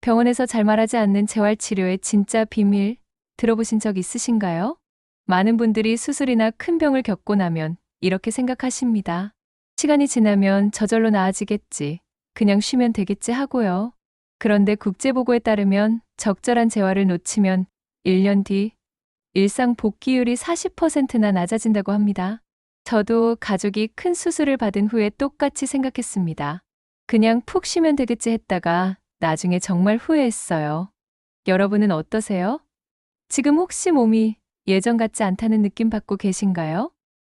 병원에서 잘 말하지 않는 재활치료의 진짜 비밀 들어보신 적 있으신가요? 많은 분들이 수술이나 큰 병을 겪고 나면 이렇게 생각하십니다. 시간이 지나면 저절로 나아지겠지. 그냥 쉬면 되겠지 하고요. 그런데 국제보고에 따르면 적절한 재활을 놓치면 1년 뒤 일상 복귀율이 40%나 낮아진다고 합니다. 저도 가족이 큰 수술을 받은 후에 똑같이 생각했습니다. 그냥 푹 쉬면 되겠지 했다가 나중에 정말 후회했어요. 여러분은 어떠세요? 지금 혹시 몸이 예전 같지 않다는 느낌 받고 계신가요?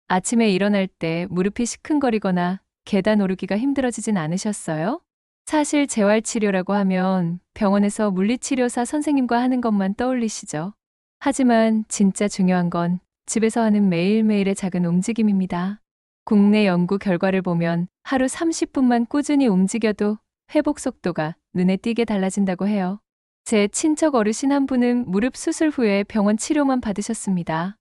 아침에 일어날 때 무릎이 시큰거리거나 계단 오르기가 힘들어지진 않으셨어요? 사실 재활치료라고 하면 병원에서 물리치료사 선생님과 하는 것만 떠올리시죠. 하지만 진짜 중요한 건 집에서 하는 매일매일의 작은 움직임입니다. 국내 연구 결과를 보면 하루 30분만 꾸준히 움직여도 회복 속도가 눈에 띄게 달라진다고 해요. 제 친척 어르신 한 분은 무릎 수술 후에 병원 치료만 받으셨습니다.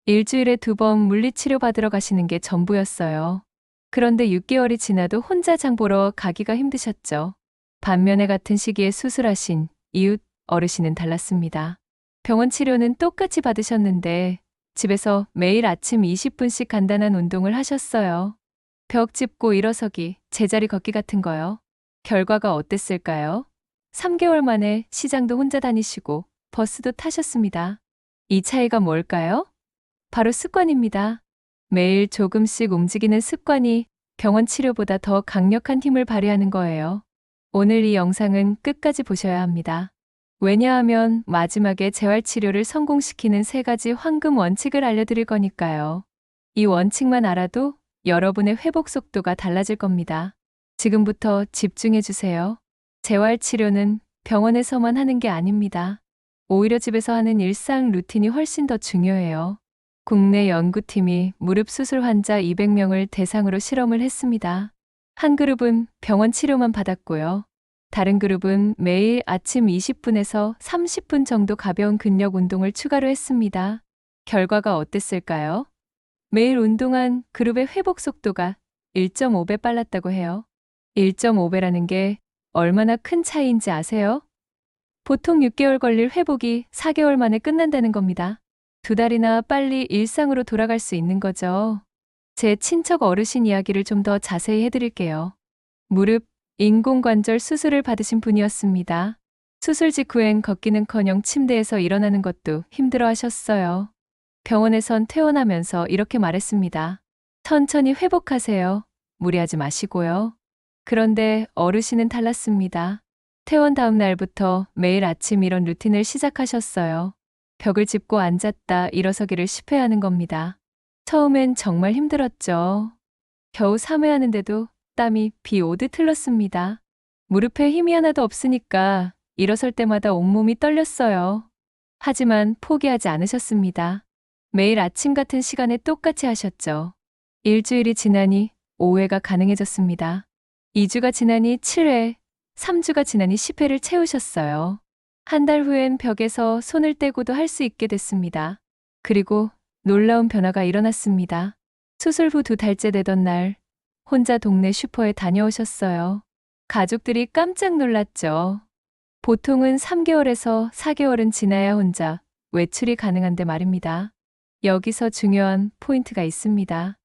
일주일에 2번 물리치료 받으러 가시는 게 전부였어요. 그런데 6개월이 지나도 혼자 장 보러 가기가 힘드셨죠. 반면에 같은 시기에 수술하신 이웃 어르신은 달랐습니다. 병원 치료는 똑같이 받으셨는데 집에서 매일 아침 20분씩 간단한 운동을 하셨어요. 벽 짚고 일어서기, 제자리 걷기 같은 거요. 결과가 어땠을까요? 3개월 만에 시장도 혼자 다니시고 버스도 타셨습니다. 이 차이가 뭘까요? 바로 습관입니다. 매일 조금씩 움직이는 습관이 병원 치료보다 더 강력한 힘을 발휘하는 거예요. 오늘 이 영상은 끝까지 보셔야 합니다. 왜냐하면 마지막에 재활치료를 성공시키는 3가지 황금 원칙을 알려드릴 거니까요. 이 원칙만 알아도 여러분의 회복 속도가 달라질 겁니다. 지금부터 집중해 주세요. 재활치료는 병원에서만 하는 게 아닙니다. 오히려 집에서 하는 일상 루틴이 훨씬 더 중요해요. 국내 연구팀이 무릎 수술 환자 200명을 대상으로 실험을 했습니다. 한 그룹은 병원 치료만 받았고요. 다른 그룹은 매일 아침 20분에서 30분 정도 가벼운 근력 운동을 추가로 했습니다. 결과가 어땠을까요? 매일 운동한 그룹의 회복 속도가 1.5배 빨랐다고 해요. 1.5배라는 게 얼마나 큰 차이인지 아세요? 보통 6개월 걸릴 회복이 4개월 만에 끝난다는 겁니다. 2달이나 빨리 일상으로 돌아갈 수 있는 거죠. 제 친척 어르신 이야기를 좀 더 자세히 해드릴게요. 무릎, 인공관절 수술을 받으신 분이었습니다. 수술 직후엔 걷기는커녕 침대에서 일어나는 것도 힘들어 하셨어요. 병원에선 퇴원하면서 이렇게 말했습니다. 천천히 회복하세요. 무리하지 마시고요. 그런데 어르신은 달랐습니다. 퇴원 다음 날부터 매일 아침 이런 루틴을 시작하셨어요. 벽을 짚고 앉았다 일어서기를 10회 하는 겁니다. 처음엔 정말 힘들었죠. 겨우 3회 하는데도 땀이 비 오듯 흘렀습니다. 무릎에 힘이 하나도 없으니까 일어설 때마다 온몸이 떨렸어요. 하지만 포기하지 않으셨습니다. 매일 아침 같은 시간에 똑같이 하셨죠. 일주일이 지나니 5회가 가능해졌습니다. 2주가 지나니 7회, 3주가 지나니 10회를 채우셨어요. 한 달 후엔 벽에서 손을 떼고도 할 수 있게 됐습니다. 그리고 놀라운 변화가 일어났습니다. 수술 후 2달째 되던 날, 혼자 동네 슈퍼에 다녀오셨어요. 가족들이 깜짝 놀랐죠. 보통은 3개월에서 4개월은 지나야 혼자 외출이 가능한데 말입니다. 여기서 중요한 포인트가 있습니다.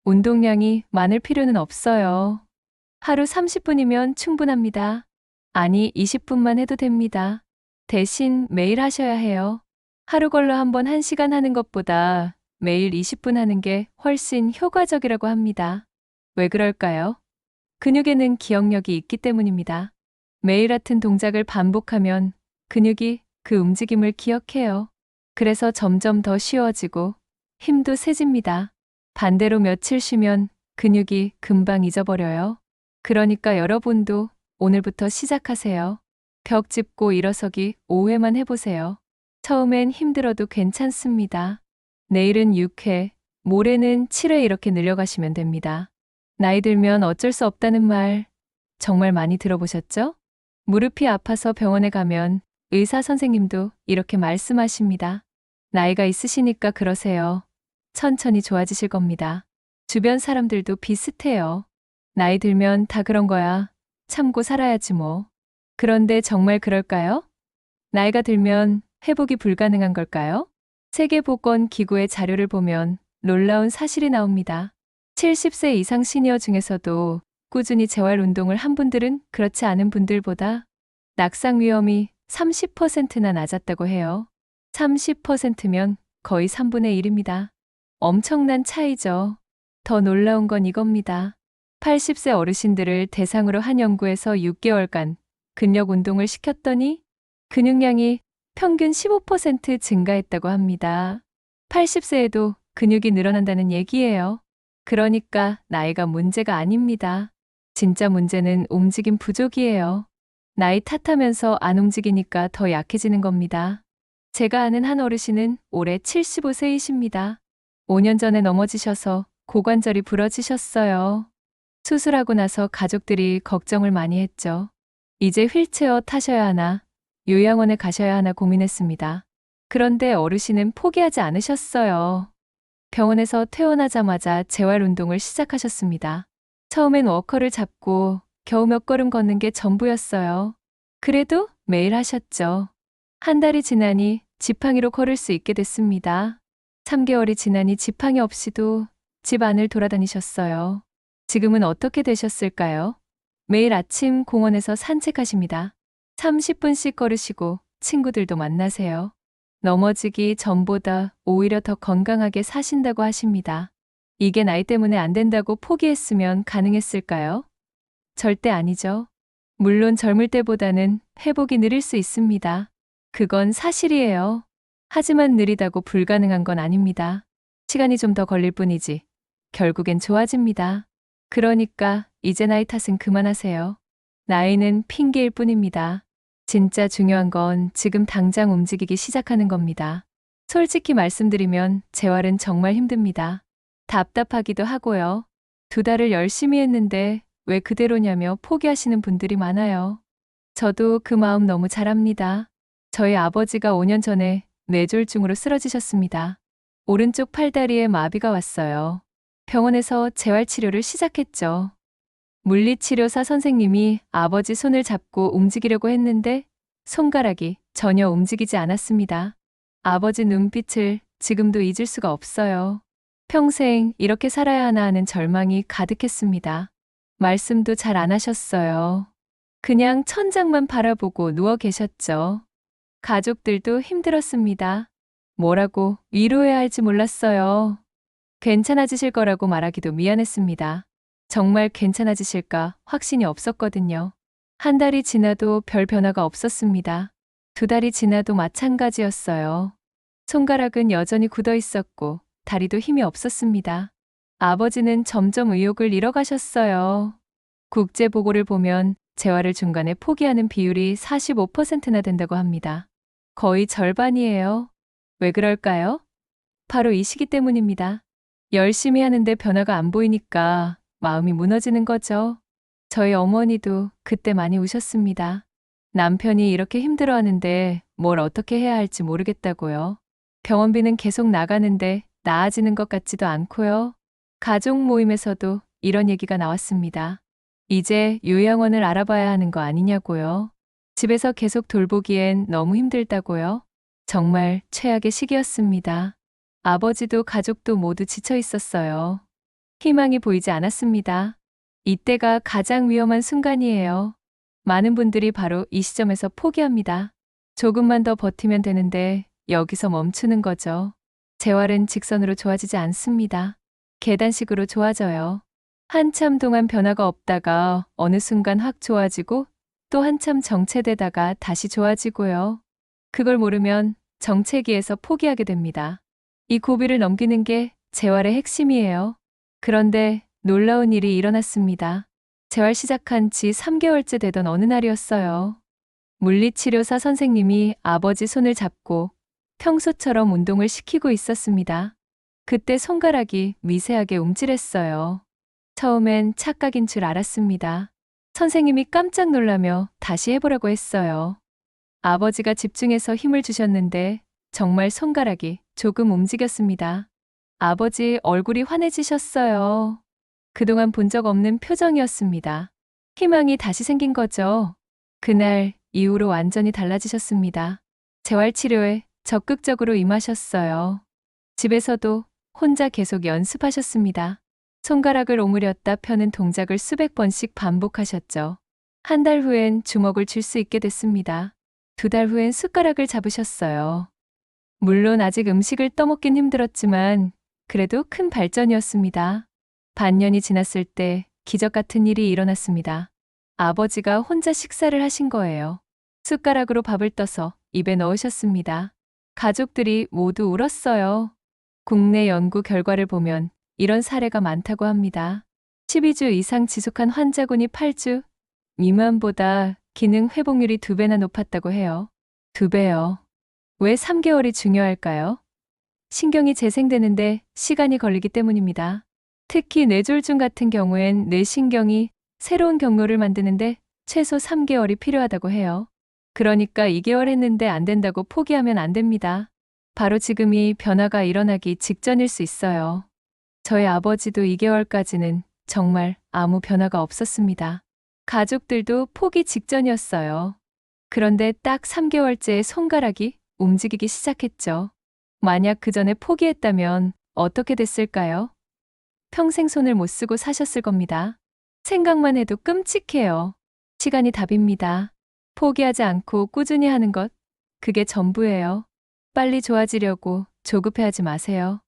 운동량이 많을 필요는 없어요. 하루 30분이면 충분합니다. 아니, 20분만 해도 됩니다. 대신 매일 하셔야 해요. 하루 걸러 한번 1시간 하는 것보다 매일 20분 하는 게 훨씬 효과적이라고 합니다. 왜 그럴까요? 근육에는 기억력이 있기 때문입니다. 매일 같은 동작을 반복하면 근육이 그 움직임을 기억해요. 그래서 점점 더 쉬워지고 힘도 세집니다. 반대로 며칠 쉬면 근육이 금방 잊어버려요. 그러니까 여러분도 오늘부터 시작하세요. 벽 짚고 일어서기 5회만 해보세요. 처음엔 힘들어도 괜찮습니다. 내일은 6회, 모레는 7회 이렇게 늘려가시면 됩니다. 나이 들면 어쩔 수 없다는 말 정말 많이 들어보셨죠? 무릎이 아파서 병원에 가면 의사 선생님도 이렇게 말씀하십니다. 나이가 있으시니까 그러세요. 천천히 좋아지실 겁니다. 주변 사람들도 비슷해요. 나이 들면 다 그런 거야. 참고 살아야지 뭐. 그런데 정말 그럴까요? 나이가 들면 회복이 불가능한 걸까요? 세계보건기구의 자료를 보면 놀라운 사실이 나옵니다. 70세 이상 시니어 중에서도 꾸준히 재활 운동을 한 분들은 그렇지 않은 분들보다 낙상 위험이 30%나 낮았다고 해요. 30%면 거의 3분의 1입니다. 엄청난 차이죠. 더 놀라운 건 이겁니다. 80세 어르신들을 대상으로 한 연구에서 6개월간 근력 운동을 시켰더니 근육량이 평균 15% 증가했다고 합니다. 80세에도 근육이 늘어난다는 얘기예요. 그러니까 나이가 문제가 아닙니다. 진짜 문제는 움직임 부족이에요. 나이 탓하면서 안 움직이니까 더 약해지는 겁니다. 제가 아는 한 어르신은 올해 75세이십니다. 5년 전에 넘어지셔서 고관절이 부러지셨어요. 수술하고 나서 가족들이 걱정을 많이 했죠. 이제 휠체어 타셔야 하나, 요양원에 가셔야 하나 고민했습니다. 그런데 어르신은 포기하지 않으셨어요. 병원에서 퇴원하자마자 재활 운동을 시작하셨습니다. 처음엔 워커를 잡고 겨우 몇 걸음 걷는 게 전부였어요. 그래도 매일 하셨죠. 한 달이 지나니 지팡이로 걸을 수 있게 됐습니다. 3개월이 지나니 지팡이 없이도 집 안을 돌아다니셨어요. 지금은 어떻게 되셨을까요? 매일 아침 공원에서 산책하십니다. 30분씩 걸으시고 친구들도 만나세요. 넘어지기 전보다 오히려 더 건강하게 사신다고 하십니다. 이게 나이 때문에 안 된다고 포기했으면 가능했을까요? 절대 아니죠. 물론 젊을 때보다는 회복이 느릴 수 있습니다. 그건 사실이에요. 하지만 느리다고 불가능한 건 아닙니다. 시간이 좀 더 걸릴 뿐이지 결국엔 좋아집니다. 그러니까 이제 나이 탓은 그만하세요. 나이는 핑계일 뿐입니다. 진짜 중요한 건 지금 당장 움직이기 시작하는 겁니다. 솔직히 말씀드리면 재활은 정말 힘듭니다. 답답하기도 하고요. 2달을 열심히 했는데 왜 그대로냐며 포기하시는 분들이 많아요. 저도 그 마음 너무 잘 압니다. 저희 아버지가 5년 전에 뇌졸중으로 쓰러지셨습니다. 오른쪽 팔다리에 마비가 왔어요. 병원에서 재활치료를 시작했죠. 물리치료사 선생님이 아버지 손을 잡고 움직이려고 했는데 손가락이 전혀 움직이지 않았습니다. 아버지 눈빛을 지금도 잊을 수가 없어요. 평생 이렇게 살아야 하나 하는 절망이 가득했습니다. 말씀도 잘 안 하셨어요. 그냥 천장만 바라보고 누워 계셨죠. 가족들도 힘들었습니다. 뭐라고 위로해야 할지 몰랐어요. 괜찮아지실 거라고 말하기도 미안했습니다. 정말 괜찮아지실까 확신이 없었거든요. 한 달이 지나도 별 변화가 없었습니다. 2달이 지나도 마찬가지였어요. 손가락은 여전히 굳어 있었고 다리도 힘이 없었습니다. 아버지는 점점 의욕을 잃어가셨어요. 국제보고를 보면 재활을 중간에 포기하는 비율이 45%나 된다고 합니다. 거의 절반이에요. 왜 그럴까요? 바로 이 시기 때문입니다. 열심히 하는데 변화가 안 보이니까 마음이 무너지는 거죠. 저희 어머니도 그때 많이 우셨습니다. 남편이 이렇게 힘들어하는데 뭘 어떻게 해야 할지 모르겠다고요. 병원비는 계속 나가는데 나아지는 것 같지도 않고요. 가족 모임에서도 이런 얘기가 나왔습니다. 이제 요양원을 알아봐야 하는 거 아니냐고요. 집에서 계속 돌보기엔 너무 힘들다고요. 정말 최악의 시기였습니다. 아버지도 가족도 모두 지쳐 있었어요. 희망이 보이지 않았습니다. 이때가 가장 위험한 순간이에요. 많은 분들이 바로 이 시점에서 포기합니다. 조금만 더 버티면 되는데 여기서 멈추는 거죠. 재활은 직선으로 좋아지지 않습니다. 계단식으로 좋아져요. 한참 동안 변화가 없다가 어느 순간 확 좋아지고 또 한참 정체되다가 다시 좋아지고요. 그걸 모르면 정체기에서 포기하게 됩니다. 이 고비를 넘기는 게 재활의 핵심이에요. 그런데 놀라운 일이 일어났습니다. 재활 시작한 지 3개월째 되던 어느 날이었어요. 물리치료사 선생님이 아버지 손을 잡고 평소처럼 운동을 시키고 있었습니다. 그때 손가락이 미세하게 움찔했어요. 처음엔 착각인 줄 알았습니다. 선생님이 깜짝 놀라며 다시 해보라고 했어요. 아버지가 집중해서 힘을 주셨는데 정말 손가락이 조금 움직였습니다. 아버지 얼굴이 환해지셨어요. 그동안 본 적 없는 표정이었습니다. 희망이 다시 생긴 거죠. 그날 이후로 완전히 달라지셨습니다. 재활치료에 적극적으로 임하셨어요. 집에서도 혼자 계속 연습하셨습니다. 손가락을 오므렸다 펴는 동작을 수백 번씩 반복하셨죠. 한 달 후엔 주먹을 쥘 수 있게 됐습니다. 2달 후엔 숟가락을 잡으셨어요. 물론 아직 음식을 떠먹긴 힘들었지만 그래도 큰 발전이었습니다. 반년이 지났을 때 기적 같은 일이 일어났습니다. 아버지가 혼자 식사를 하신 거예요. 숟가락으로 밥을 떠서 입에 넣으셨습니다. 가족들이 모두 울었어요. 국내 연구 결과를 보면 이런 사례가 많다고 합니다. 12주 이상 지속한 환자군이 8주 미만보다 기능 회복률이 2배나 높았다고 해요. 2배요. 왜 3개월이 중요할까요? 신경이 재생되는데 시간이 걸리기 때문입니다. 특히 뇌졸중 같은 경우엔 뇌신경이 새로운 경로를 만드는데 최소 3개월이 필요하다고 해요. 그러니까 2개월 했는데 안 된다고 포기하면 안 됩니다. 바로 지금이 변화가 일어나기 직전일 수 있어요. 저희 아버지도 2개월까지는 정말 아무 변화가 없었습니다. 가족들도 포기 직전이었어요. 그런데 딱 3개월째에 손가락이 움직이기 시작했죠. 만약 그 전에 포기했다면 어떻게 됐을까요? 평생 손을 못 쓰고 사셨을 겁니다. 생각만 해도 끔찍해요. 시간이 답입니다. 포기하지 않고 꾸준히 하는 것, 그게 전부예요. 빨리 좋아지려고 조급해하지 마세요.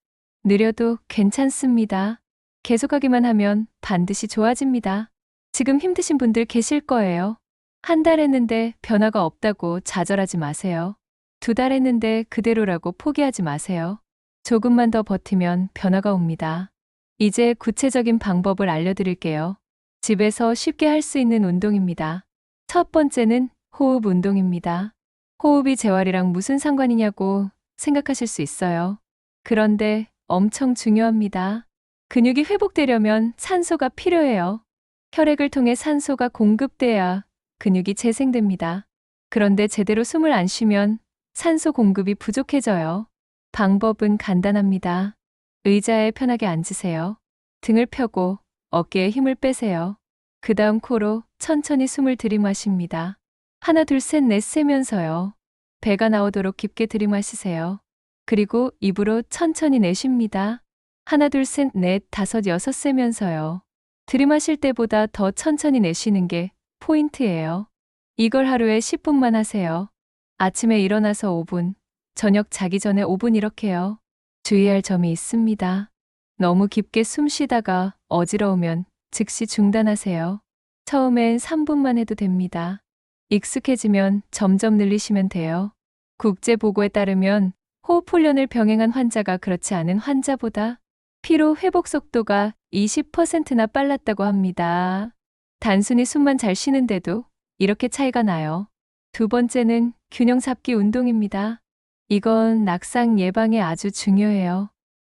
느려도 괜찮습니다. 계속하기만 하면 반드시 좋아집니다. 지금 힘드신 분들 계실 거예요. 한 달 했는데 변화가 없다고 좌절하지 마세요. 2달 했는데 그대로라고 포기하지 마세요. 조금만 더 버티면 변화가 옵니다. 이제 구체적인 방법을 알려드릴게요. 집에서 쉽게 할 수 있는 운동입니다. 첫 번째는 호흡 운동입니다. 호흡이 재활이랑 무슨 상관이냐고 생각하실 수 있어요. 그런데 엄청 중요합니다. 근육이 회복되려면 산소가 필요해요. 혈액을 통해 산소가 공급돼야 근육이 재생됩니다. 그런데 제대로 숨을 안 쉬면 산소 공급이 부족해져요. 방법은 간단합니다. 의자에 편하게 앉으세요. 등을 펴고 어깨에 힘을 빼세요. 그 다음 코로 천천히 숨을 들이마십니다. 하나, 둘, 셋, 넷 세면서요. 배가 나오도록 깊게 들이마시세요. 그리고 입으로 천천히 내쉽니다. 하나, 둘, 셋, 넷, 다섯, 여섯 세면서요. 들이마실 때보다 더 천천히 내쉬는 게 포인트예요. 이걸 하루에 10분만 하세요. 아침에 일어나서 5분, 저녁 자기 전에 5분 이렇게요. 주의할 점이 있습니다. 너무 깊게 숨 쉬다가 어지러우면 즉시 중단하세요. 처음엔 3분만 해도 됩니다. 익숙해지면 점점 늘리시면 돼요. 국제보고에 따르면 호흡 훈련을 병행한 환자가 그렇지 않은 환자보다 피로 회복 속도가 20%나 빨랐다고 합니다. 단순히 숨만 잘 쉬는데도 이렇게 차이가 나요. 두 번째는 균형 잡기 운동입니다. 이건 낙상 예방에 아주 중요해요.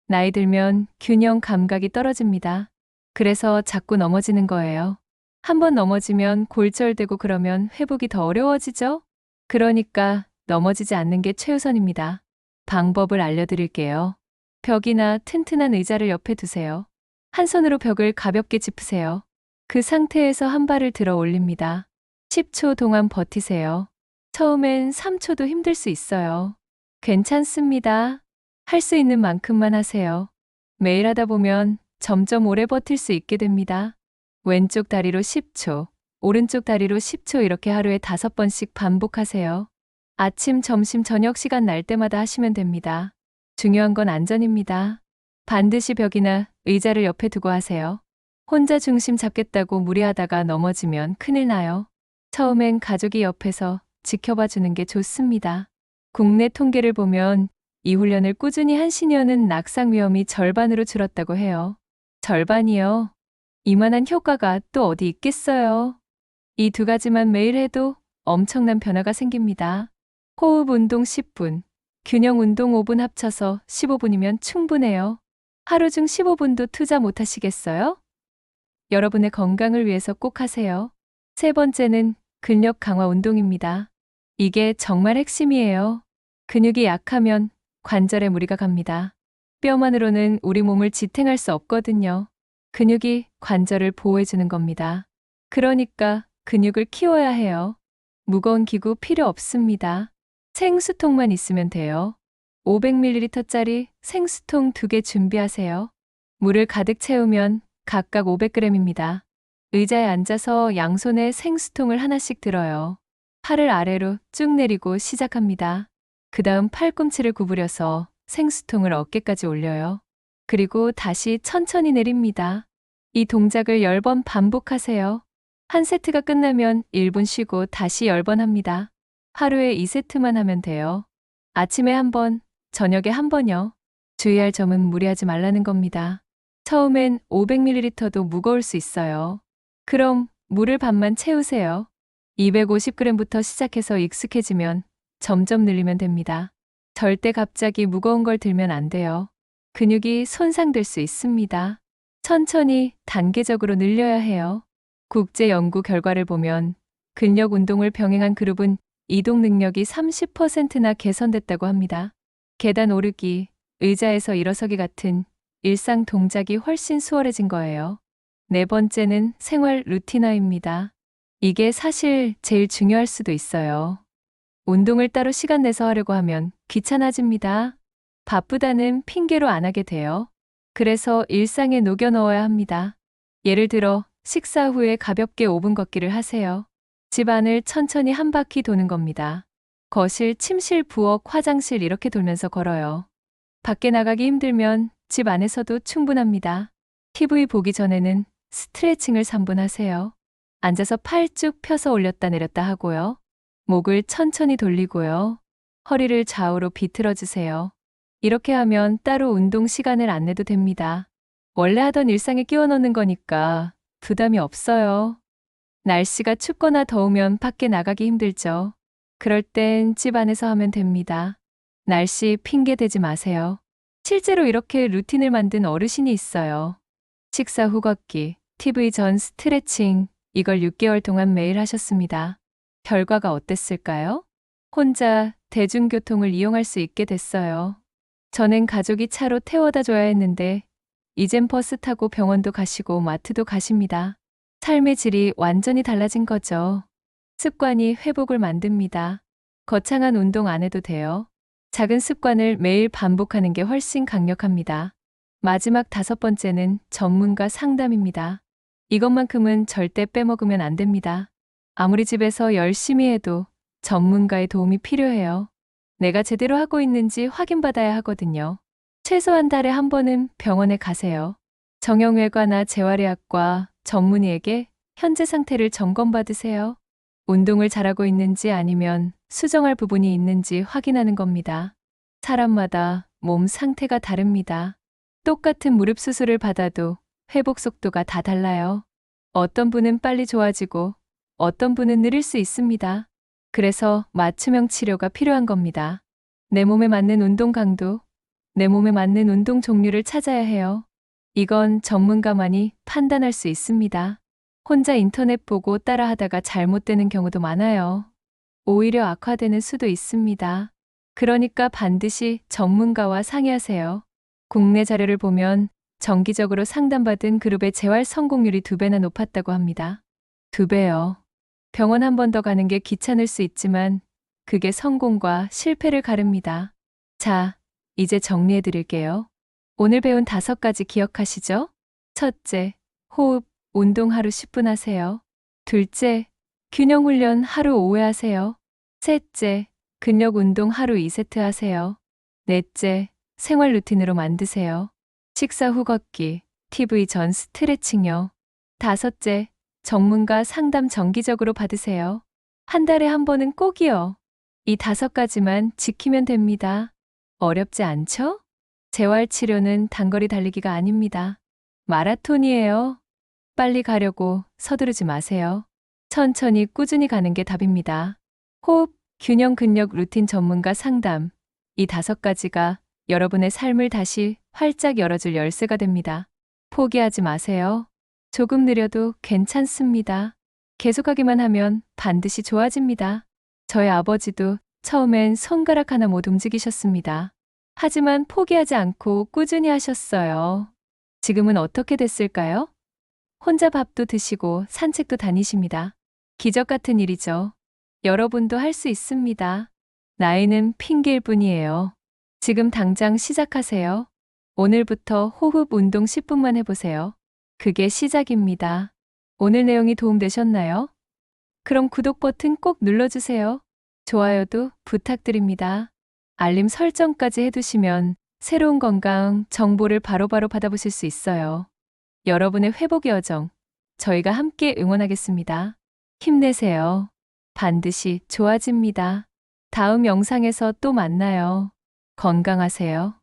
나이 들면 균형 감각이 떨어집니다. 그래서 자꾸 넘어지는 거예요. 한번 넘어지면 골절되고 그러면 회복이 더 어려워지죠? 그러니까 넘어지지 않는 게 최우선입니다. 방법을 알려드릴게요. 벽이나 튼튼한 의자를 옆에 두세요. 한 손으로 벽을 가볍게 짚으세요. 그 상태에서 한 발을 들어 올립니다. 10초 동안 버티세요. 처음엔 3초도 힘들 수 있어요. 괜찮습니다. 할 수 있는 만큼만 하세요. 매일 하다 보면 점점 오래 버틸 수 있게 됩니다. 왼쪽 다리로 10초, 오른쪽 다리로 10초 이렇게 하루에 5번씩 반복하세요. 아침, 점심, 저녁 시간 날 때마다 하시면 됩니다. 중요한 건 안전입니다. 반드시 벽이나 의자를 옆에 두고 하세요. 혼자 중심 잡겠다고 무리하다가 넘어지면 큰일 나요. 처음엔 가족이 옆에서 지켜봐 주는 게 좋습니다. 국내 통계를 보면 이 훈련을 꾸준히 한 시니어는 낙상 위험이 절반으로 줄었다고 해요. 절반이요? 이만한 효과가 또 어디 있겠어요? 이 2가지만 매일 해도 엄청난 변화가 생깁니다. 호흡 운동 10분, 균형 운동 5분 합쳐서 15분이면 충분해요. 하루 중 15분도 투자 못 하시겠어요? 여러분의 건강을 위해서 꼭 하세요. 세 번째는 근력 강화 운동입니다. 이게 정말 핵심이에요. 근육이 약하면 관절에 무리가 갑니다. 뼈만으로는 우리 몸을 지탱할 수 없거든요. 근육이 관절을 보호해주는 겁니다. 그러니까 근육을 키워야 해요. 무거운 기구 필요 없습니다. 생수통만 있으면 돼요. 500ml짜리 생수통 2개 준비하세요. 물을 가득 채우면 각각 500g입니다. 의자에 앉아서 양손에 생수통을 하나씩 들어요. 팔을 아래로 쭉 내리고 시작합니다. 그 다음 팔꿈치를 구부려서 생수통을 어깨까지 올려요. 그리고 다시 천천히 내립니다. 이 동작을 10번 반복하세요. 한 세트가 끝나면 1분 쉬고 다시 10번 합니다. 하루에 2세트만 하면 돼요. 아침에 1번, 저녁에 1번요. 주의할 점은 무리하지 말라는 겁니다. 처음엔 500ml도 무거울 수 있어요. 그럼 물을 반만 채우세요. 250g부터 시작해서 익숙해지면 점점 늘리면 됩니다. 절대 갑자기 무거운 걸 들면 안 돼요. 근육이 손상될 수 있습니다. 천천히 단계적으로 늘려야 해요. 국제 연구 결과를 보면 근력 운동을 병행한 그룹은 이동 능력이 30%나 개선됐다고 합니다. 계단 오르기, 의자에서 일어서기 같은 일상 동작이 훨씬 수월해진 거예요. 네 번째는 생활 루틴화입니다. 이게 사실 제일 중요할 수도 있어요. 운동을 따로 시간 내서 하려고 하면 귀찮아집니다. 바쁘다는 핑계로 안 하게 돼요. 그래서 일상에 녹여 넣어야 합니다. 예를 들어 식사 후에 가볍게 5분 걷기를 하세요. 집 안을 천천히 한 바퀴 도는 겁니다. 거실, 침실, 부엌, 화장실 이렇게 돌면서 걸어요. 밖에 나가기 힘들면 집 안에서도 충분합니다. TV 보기 전에는 스트레칭을 3분 하세요. 앉아서 팔 쭉 펴서 올렸다 내렸다 하고요. 목을 천천히 돌리고요. 허리를 좌우로 비틀어 주세요. 이렇게 하면 따로 운동 시간을 안 내도 됩니다. 원래 하던 일상에 끼워 넣는 거니까 부담이 없어요. 날씨가 춥거나 더우면 밖에 나가기 힘들죠. 그럴 땐 집 안에서 하면 됩니다. 날씨 핑계 대지 마세요. 실제로 이렇게 루틴을 만든 어르신이 있어요. 식사 후 걷기, TV 전 스트레칭, 이걸 6개월 동안 매일 하셨습니다. 결과가 어땠을까요? 혼자 대중교통을 이용할 수 있게 됐어요. 전엔 가족이 차로 태워다 줘야 했는데 이젠 버스 타고 병원도 가시고 마트도 가십니다. 삶의 질이 완전히 달라진 거죠. 습관이 회복을 만듭니다. 거창한 운동 안 해도 돼요. 작은 습관을 매일 반복하는 게 훨씬 강력합니다. 마지막 5번째는 전문가 상담입니다. 이것만큼은 절대 빼먹으면 안 됩니다. 아무리 집에서 열심히 해도 전문가의 도움이 필요해요. 내가 제대로 하고 있는지 확인받아야 하거든요. 최소한 달에 1번은 병원에 가세요. 정형외과나 재활의학과 전문의에게 현재 상태를 점검받으세요. 운동을 잘하고 있는지 아니면 수정할 부분이 있는지 확인하는 겁니다. 사람마다 몸 상태가 다릅니다. 똑같은 무릎 수술을 받아도 회복 속도가 다 달라요. 어떤 분은 빨리 좋아지고 어떤 분은 느릴 수 있습니다. 그래서 맞춤형 치료가 필요한 겁니다. 내 몸에 맞는 운동 강도, 내 몸에 맞는 운동 종류를 찾아야 해요. 이건 전문가만이 판단할 수 있습니다. 혼자 인터넷 보고 따라하다가 잘못되는 경우도 많아요. 오히려 악화되는 수도 있습니다. 그러니까 반드시 전문가와 상의하세요. 국내 자료를 보면 정기적으로 상담받은 그룹의 재활 성공률이 2배나 높았다고 합니다. 2배요. 병원 1번 더 가는 게 귀찮을 수 있지만 그게 성공과 실패를 가릅니다. 자, 이제 정리해 드릴게요. 오늘 배운 5가지 기억하시죠? 첫째, 호흡, 운동 하루 10분 하세요. 둘째, 균형 훈련 하루 5회 하세요. 셋째, 근력 운동 하루 2세트 하세요. 넷째, 생활 루틴으로 만드세요. 식사 후 걷기, TV 전 스트레칭요. 다섯째, 전문가 상담 정기적으로 받으세요. 한 달에 1번은 꼭이요. 이 5가지만 지키면 됩니다. 어렵지 않죠? 재활 치료는 단거리 달리기가 아닙니다. 마라톤이에요. 빨리 가려고 서두르지 마세요. 천천히 꾸준히 가는 게 답입니다. 호흡, 균형 근력 루틴 전문가 상담. 이 5가지가 여러분의 삶을 다시 활짝 열어줄 열쇠가 됩니다. 포기하지 마세요. 조금 느려도 괜찮습니다. 계속하기만 하면 반드시 좋아집니다. 저희 아버지도 처음엔 손가락 하나 못 움직이셨습니다. 하지만 포기하지 않고 꾸준히 하셨어요. 지금은 어떻게 됐을까요? 혼자 밥도 드시고 산책도 다니십니다. 기적 같은 일이죠. 여러분도 할 수 있습니다. 나이는 핑계일 뿐이에요. 지금 당장 시작하세요. 오늘부터 호흡 운동 10분만 해보세요. 그게 시작입니다. 오늘 내용이 도움되셨나요? 그럼 구독 버튼 꼭 눌러주세요. 좋아요도 부탁드립니다. 알림 설정까지 해두시면 새로운 건강 정보를 바로바로 받아보실 수 있어요. 여러분의 회복 여정, 저희가 함께 응원하겠습니다. 힘내세요. 반드시 좋아집니다. 다음 영상에서 또 만나요. 건강하세요.